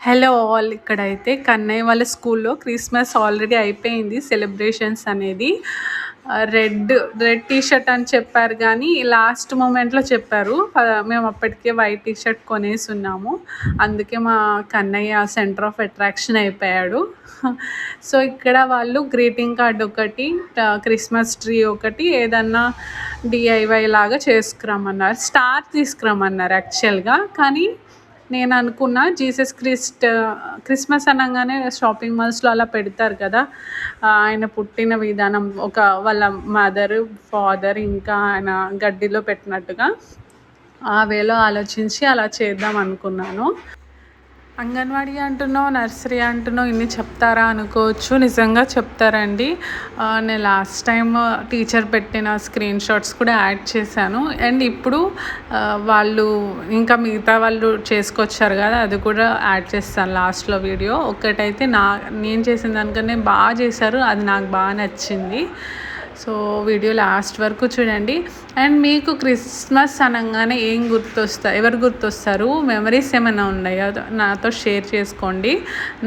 Hello all. ఇక్కడైతే కన్నయ్య వాళ్ళ స్కూల్లో క్రిస్మస్ ఆల్రెడీ అయిపోయింది సెలబ్రేషన్స్ అనేది. రెడ్ రెడ్ టీ షర్ట్ అని చెప్పారు కానీ లాస్ట్ మూమెంట్లో చెప్పారు. మేము అప్పటికే వైట్ టీ షర్ట్ కొనేసి ఉన్నాము. అందుకే మా కన్నయ్య సెంటర్ ఆఫ్ అట్రాక్షన్ అయిపోయాడు. సో ఇక్కడ వాళ్ళు గ్రీటింగ్ కార్డ్ ఒకటి, క్రిస్మస్ ట్రీ ఒకటి, ఏదన్నా డిఐవై లాగా చేసుకురమ్మన్నారు. స్టార్ తీసుకురమ్మన్నారు యాక్చువల్గా. కానీ నేను అనుకున్నా క్రిస్మస్ అనగానే షాపింగ్ మాల్స్లో అలా పెడతారు కదా, ఆయన పుట్టిన విధానం, ఒక వాళ్ళ మదర్ ఫాదర్ ఇంకా ఆయన గడ్డిలో పెట్టినట్టుగా ఆ వేలో ఆలోచించి అలా చేద్దాం అనుకున్నాను. అంగన్వాడీ అంటున్నావు, నర్సరీ అంటున్నావు, ఇన్ని చెప్తారా అనుకోవచ్చు. నిజంగా చెప్తారండి. నేను లాస్ట్ టైం టీచర్ పెట్టిన స్క్రీన్ షాట్స్ కూడా యాడ్ చేశాను. అండ్ ఇప్పుడు వాళ్ళు ఇంకా మిగతా వాళ్ళు చేసుకొచ్చారు కదా, అది కూడా యాడ్ చేస్తాను లాస్ట్లో వీడియో. ఒకటైతే నేను చేసిన దానికన్నా బాగా చేశారు, అది నాకు బాగా నచ్చింది. సో వీడియో లాస్ట్ వరకు చూడండి. అండ్ మీకు క్రిస్మస్ అనగానే ఎవరు గుర్తొస్తారు, మెమరీస్ ఏమైనా ఉన్నాయో నాతో షేర్ చేసుకోండి.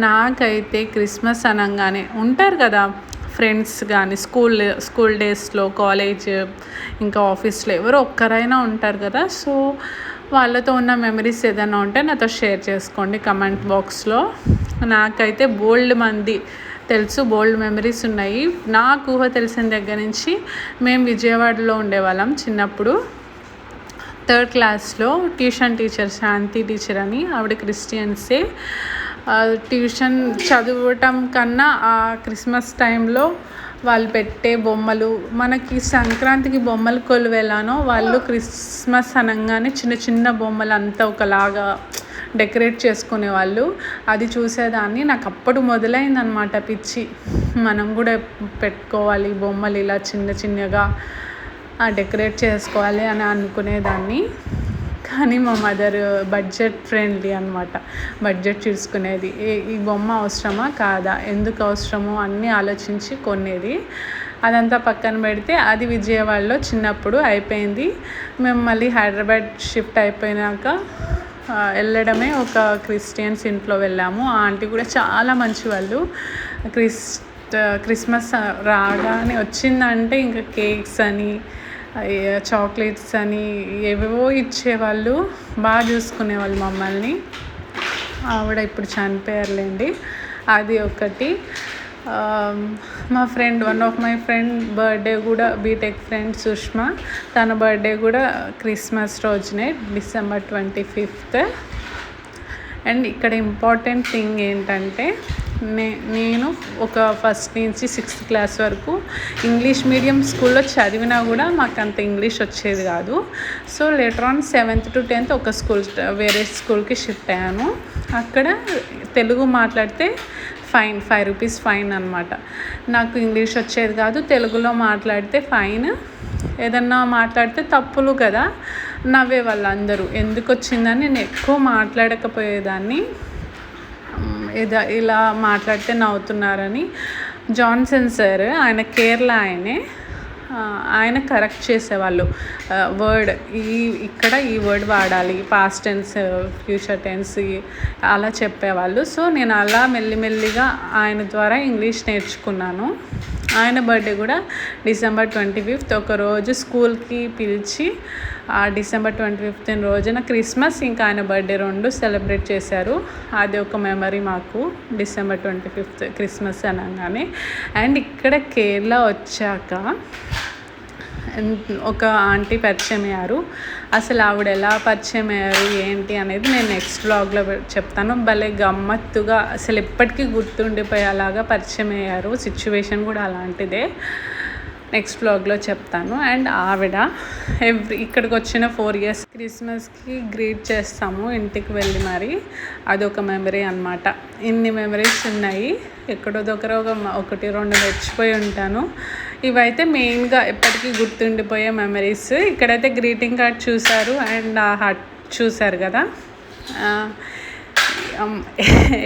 నాకైతే క్రిస్మస్ అనగానే ఉంటారు కదా ఫ్రెండ్స్, కానీ స్కూల్ డేస్లో, కాలేజ్ ఇంకా ఆఫీస్లో ఎవరో ఒక్కరైనా ఉంటారు కదా. సో వాళ్ళతో ఉన్న మెమరీస్ ఏదైనా ఉంటే నాతో షేర్ చేసుకోండి కమెంట్ బాక్స్లో. నాకైతే బోల్డ్ మంది తెలుసు, బోల్డ్ మెమరీస్ ఉన్నాయి. నాకు ఊహ తెలిసిన దగ్గర నుంచి మేము విజయవాడలో ఉండేవాళ్ళం చిన్నప్పుడు. 3rd క్లాస్లో ట్యూషన్ టీచర్ శాంతి టీచర్ అని, ఆవిడ క్రిస్టియన్సే. ట్యూషన్ చదవటం కన్నా ఆ క్రిస్మస్ టైంలో వాళ్ళు పెట్టే బొమ్మలు, మనకి సంక్రాంతికి బొమ్మలు కొలువెలానో వాళ్ళు క్రిస్మస్ అనగానే చిన్న చిన్న బొమ్మలు అంతా ఒకలాగా డెకరేట్ చేసుకునేవాళ్ళు. అది చూసేదాన్ని. నాకు అప్పుడు మొదలైందనమాట పిచ్చి, మనం కూడా పెట్టుకోవాలి బొమ్మలు ఇలా చిన్న చిన్నగా డెకరేట్ చేసుకోవాలి అని అనుకునేదాన్ని. కానీ మా మదర్ బడ్జెట్ ఫ్రెండ్లీ అనమాట, బడ్జెట్ చూసుకునేది. ఈ బొమ్మ అవసరమా కాదా, ఎందుకు అవసరమో అన్నీ ఆలోచించి కొనేది. అదంతా పక్కన పెడితే అది విజయవాడలో చిన్నప్పుడు అయిపోయింది. మేము మళ్ళీ హైదరాబాద్ షిఫ్ట్ అయిపోయినాక వెళ్ళడమే ఒక క్రిస్టియన్స్ ఇంట్లో వెళ్ళాము. ఆ ఆంటీ కూడా చాలా మంచి వాళ్ళు. క్రిస్మస్ రాగానే వచ్చిందంటే ఇంకా కేక్స్ అని, చాక్లెట్స్ అని ఏవేవో ఇచ్చేవాళ్ళు, బాగా చూసుకునేవాళ్ళు మమ్మల్ని. ఆవిడ ఇప్పుడు చనిపోయారులేండి. అది ఒకటి. One of my friend birthday కూడా, బీటెక్ ఫ్రెండ్ సుష్మా, తన బర్త్డే కూడా క్రిస్మస్ రోజునే, December 25th. అండ్ ఇక్కడ ఇంపార్టెంట్ థింగ్ ఏంటంటే, నేను ఒక 1st నుంచి 6th క్లాస్ వరకు ఇంగ్లీష్ మీడియం స్కూల్లో చదివినా కూడా మాకు అంత ఇంగ్లీష్ వచ్చేది కాదు. So later on 7th to 10th ఒక వేరే స్కూల్కి షిఫ్ట్ అయ్యాను. అక్కడ తెలుగు మాట్లాడితే ఫైన్, 5 రూపీస్ ఫైన్ అనమాట. నాకు ఇంగ్లీష్ వచ్చేది కాదు, తెలుగులో మాట్లాడితే ఫైన్. ఏదన్నా మాట్లాడితే తప్పులు కదా, నవ్వే వాళ్ళందరూ. ఎందుకు వచ్చిందని నేను ఎక్కువ మాట్లాడకపోయేదాన్ని. ఇలా మాట్లాడితే నవ్వుతున్నారని జాన్సన్ సార్, ఆయన కేరళ ఆయన కరెక్ట్ చేసేవాళ్ళు. వర్డ్ ఇక్కడ ఈ వర్డ్ వాడాలి, పాస్ట్ టెన్స్, ఫ్యూచర్ టెన్స్ అలా చెప్పేవాళ్ళు. సో నేను అలా మెల్లిమెల్లిగా ఆయన ద్వారా ఇంగ్లీష్ నేర్చుకున్నాను. ఆయన బర్త్డే కూడా December 25th. ఒకరోజు స్కూల్కి పిలిచి ఆ December 25th రోజున క్రిస్మస్ ఇంకా ఆయన బర్త్డే 2 సెలబ్రేట్ చేశారు. అది ఒక మెమరీ మాకు, December 25th క్రిస్మస్ అనగానే. అండ్ ఇక్కడ కేరళ వచ్చాక ఒక ఆంటీ పరిచయం అయ్యారు. అసలు ఆవిడ ఎలా పరిచయం అయ్యారు ఏంటి అనేది నేను నెక్స్ట్ వ్లాగ్లో చెప్తాను. భలే గమ్మత్తుగా, అసలు ఎప్పటికీ గుర్తుండిపోయేలాగా పరిచయం అయ్యారు. సిచ్యువేషన్ కూడా అలాంటిదే, నెక్స్ట్ వ్లాగ్లో చెప్తాను. అండ్ ఆవిడ ఇక్కడికి వచ్చిన 4 years క్రిస్మస్కి గ్రీట్ చేస్తాము ఇంటికి వెళ్ళి. మరి అదొక మెమరీ అనమాట. ఇన్ని మెమరీస్ ఉన్నాయి. ఎక్కడో దగ్గర 1-2 మర్చిపోయి ఉంటాను. ఇవైతే మెయిన్గా ఎప్పటికీ గుర్తుండిపోయే మెమరీస్. ఇక్కడైతే గ్రీటింగ్ కార్డ్ చూశారు అండ్ ఆ హట్ చూశారు కదా.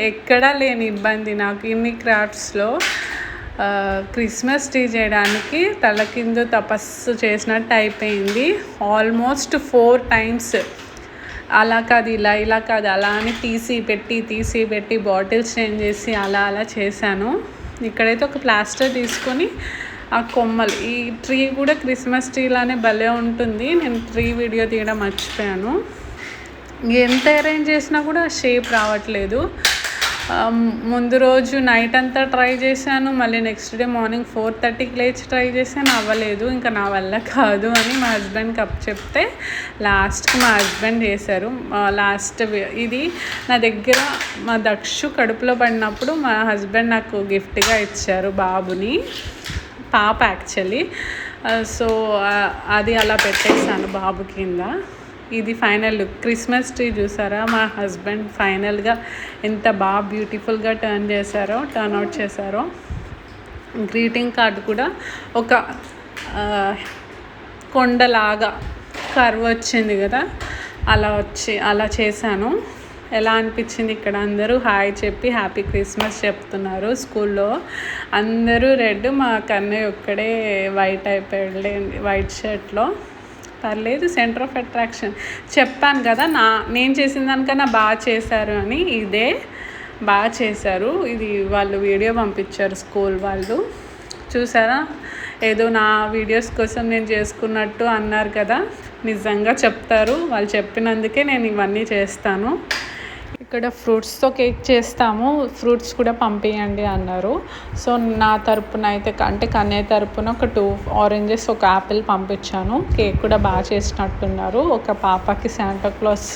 ఎక్కడా లేని ఇబ్బంది నాకు ఇన్ని క్రాఫ్ట్స్లో. క్రిస్మస్ ట్రీ చేయడానికి తలకిందు తపస్సు చేసినట్టు అయిపోయింది. ఆల్మోస్ట్ 4 times అలా కాదు ఇలా, ఇలా కాదు అలా అని తీసి పెట్టి బాటిల్స్ చేంజ్ చేసి అలా చేశాను. ఇక్కడైతే ఒక ప్లాస్టర్ తీసుకొని ఆ కొమ్మలు, ఈ ట్రీ కూడా క్రిస్మస్ ట్రీ లానే భలే ఉంటుంది. నేను ట్రీ వీడియో తీయడం మర్చిపోయాను. ఎంత అరేంజ్ చేసినా కూడా షేప్ రావట్లేదు. ముందు రోజు నైట్ అంతా ట్రై చేశాను, మళ్ళీ నెక్స్ట్ డే మార్నింగ్ 4:30కి లేచి ట్రై చేశాను, అవ్వలేదు. ఇంకా నా వల్ల కాదు అని మా హస్బెండ్కి చెప్తే లాస్ట్కి మా హస్బెండ్ చేశారు. ఇది నా దగ్గర మా దక్షు కడుపులో పడినప్పుడు మా హస్బెండ్ నాకు గిఫ్ట్గా ఇచ్చారు బాబుని, పాప యాక్చువల్లీ. సో అది అలా పెట్టేశాను బాబు కింద. ఇది ఫైనల్ లుక్. క్రిస్మస్ ట్రీ చూసారా, మా హస్బెండ్ ఫైనల్గా ఎంత బాగా బ్యూటిఫుల్గా టర్న్ అవుట్ చేశారో. గ్రీటింగ్ కార్డు కూడా ఒక కొండలాగా కర్వ్ వచ్చింది కదా, అలా చేశాను. ఎలా అనిపించింది? ఇక్కడ అందరూ హాయ్ చెప్పి హ్యాపీ క్రిస్మస్ చెప్తున్నారు. స్కూల్లో అందరూ రెడ్, మా కన్నయ్య ఒక్కడే వైట్ అయిపోయాడు వైట్ షర్ట్లో. పర్లేదు, సెంటర్ ఆఫ్ అట్రాక్షన్. చెప్పాను కదా నేను చేసిన దానికన్నా బాగా చేశారు అని. ఇదే బాగా చేశారు. ఇది వాళ్ళు వీడియో పంపించారు స్కూల్ వాళ్ళు. చూసారా, ఏదో నా వీడియోస్ కోసం నేను చేసుకున్నట్టు అన్నారు కదా, నిజంగా చెప్తారు. వాళ్ళు చెప్పినందుకే నేను ఇవన్నీ చేస్తాను. ఇక్కడ ఫ్రూట్స్తో కేక్ చేస్తాము, ఫ్రూట్స్ కూడా పంపించండి అన్నారు. సో నా తరపున అయితే అంటే కన్నయ్య తరపున ఒక 2 ఆరెంజెస్, ఒక యాపిల్ పంపించాను. కేక్ కూడా బాగా చేసినట్టున్నారు. ఒక పాపకి శాంటాక్లాస్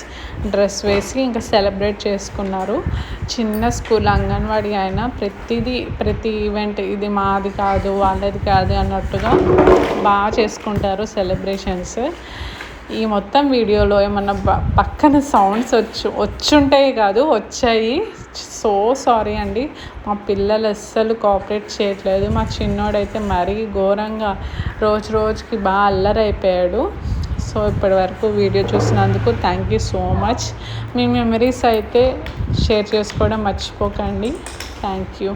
డ్రెస్ వేసి ఇంకా సెలబ్రేట్ చేసుకున్నారు. చిన్న స్కూల్, అంగన్వాడీ అయినా ప్రతి ఈవెంట్ ఇది మాది కాదు వాళ్ళది కాదు అన్నట్టుగా బాగా చేసుకుంటారు సెలబ్రేషన్స్. ఈ మొత్తం వీడియోలో ఏమన్నా పక్కన సౌండ్స్ వచ్చుంటాయి కాదు, వచ్చాయి. సో సారీ అండి. మా పిల్లలు అస్సలు కోఆపరేట్ చేయట్లేదు. మా చిన్నోడైతే మరీ ఘోరంగా రోజుకి బాగా అల్లరైపోయాడు. సో ఇప్పటి వరకు వీడియో చూసినందుకు thank you so much. Me memories అయితే షేర్ చేసుకోవడం మర్చిపోకండి. Thank you.